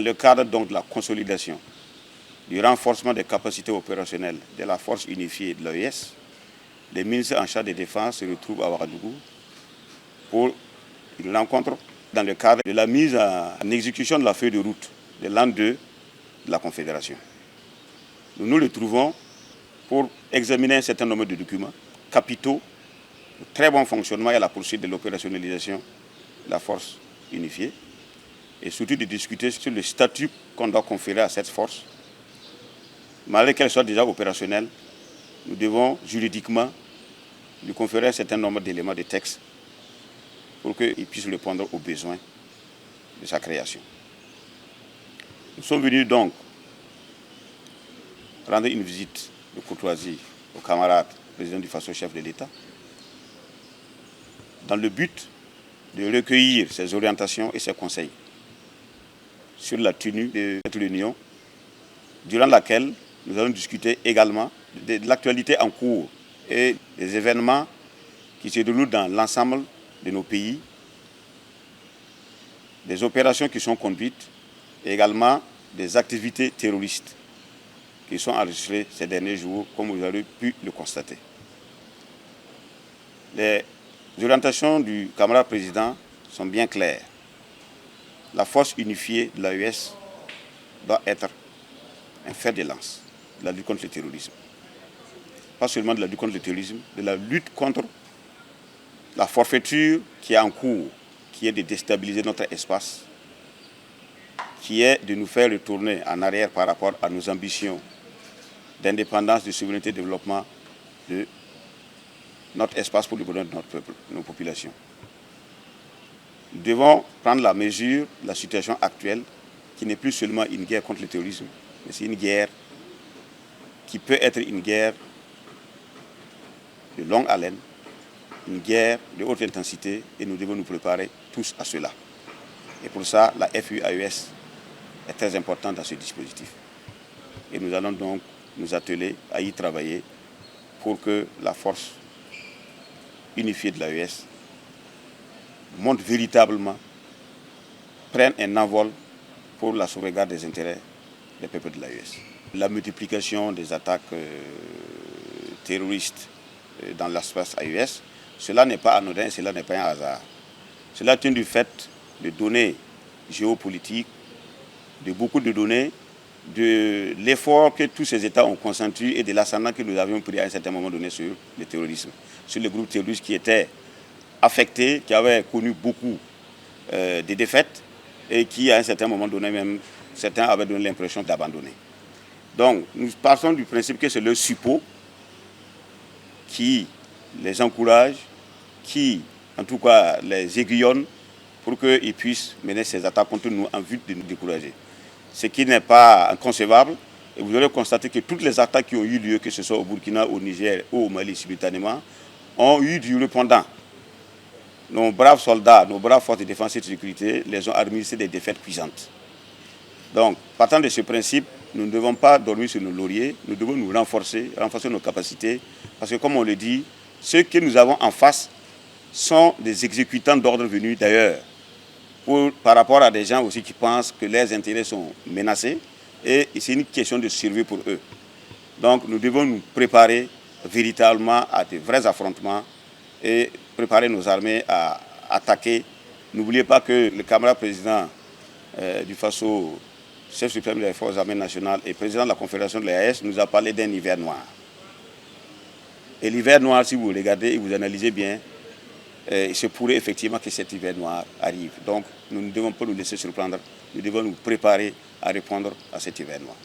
le cadre donc de la consolidation, du renforcement des capacités opérationnelles de la force unifiée de l'AES, les ministres en charge de défense se retrouvent à Ouagadougou pour une rencontre dans le cadre de la mise en exécution de la feuille de route de l'an 2 de la Confédération. Nous nous retrouvons pour examiner un certain nombre de documents capitaux, pour très bon fonctionnement et à la poursuite de l'opérationnalisation de la force unifiée, et surtout de discuter sur le statut qu'on doit conférer à cette force. Malgré qu'elle soit déjà opérationnelle, nous devons juridiquement lui conférer un certain nombre d'éléments de texte pour qu'il puisse répondre aux besoins de sa création. Nous sommes venus donc rendre une visite de courtoisie aux camarades président du FASO, chef de l'État, dans le but de recueillir ses orientations et ses conseils sur la tenue de cette réunion, durant laquelle nous allons discuter également de l'actualité en cours et des événements qui se déroulent dans l'ensemble de nos pays, des opérations qui sont conduites et également des activités terroristes qui sont enregistrées ces derniers jours, comme vous avez pu le constater. Les orientations du camarade président sont bien claires. La force unifiée de l'AES doit être un fer de lance de la lutte contre le terrorisme. Pas seulement de la lutte contre le terrorisme, de la lutte contre la forfaiture qui est en cours, qui est de déstabiliser notre espace, qui est de nous faire retourner en arrière par rapport à nos ambitions d'indépendance, de souveraineté et de développement de notre espace pour le bonheur de notre peuple, de nos populations. Nous devons prendre la mesure de la situation actuelle, qui n'est plus seulement une guerre contre le terrorisme, mais c'est une guerre qui peut être une guerre de longue haleine, une guerre de haute intensité, et nous devons nous préparer tous à cela. Et pour ça, la FUAES est très importante dans ce dispositif. Et nous allons donc nous atteler à y travailler pour que la force unifiée de l'AES monte véritablement, prenne un envol pour la sauvegarde des intérêts des peuples de l'AES. La multiplication des attaques terroristes dans l'espace AES, cela n'est pas anodin, cela n'est pas un hasard. Cela tient du fait de données géopolitiques, de beaucoup de données, de l'effort que tous ces États ont consenti et de l'ascendant que nous avions pris à un certain moment donné sur le terrorisme, sur les groupes terroristes qui étaient affectés, qui avaient connu beaucoup de défaites et qui, à un certain moment donné même, certains avaient donné l'impression d'abandonner. Donc, nous partons du principe que c'est le suppôt qui les encourage, qui, en tout cas, les aiguillonne pour qu'ils puissent mener ces attaques contre nous en vue de nous décourager. Ce qui n'est pas inconcevable, et vous aurez constaté que toutes les attaques qui ont eu lieu, que ce soit au Burkina, au Niger ou au Mali simultanément, ont eu du répondant. Nos braves soldats, nos braves forces de défense et de sécurité les ont administré des défaites cuisantes. Donc, partant de ce principe, nous ne devons pas dormir sur nos lauriers, nous devons nous renforcer nos capacités, parce que comme on le dit, ceux que nous avons en face sont des exécutants d'ordre venus d'ailleurs, par rapport à des gens aussi qui pensent que leurs intérêts sont menacés, et c'est une question de survie pour eux. Donc nous devons nous préparer véritablement à de vrais affrontements et préparer nos armées à attaquer. N'oubliez pas que le camarade président du FASO, chef suprême des forces armées nationales et président de la Confédération de l'AES, nous a parlé d'un hiver noir. Et l'hiver noir, si vous regardez et vous analysez bien, il se pourrait effectivement que cet hiver noir arrive. Donc nous ne devons pas nous laisser surprendre, nous devons nous préparer à répondre à cet hiver noir.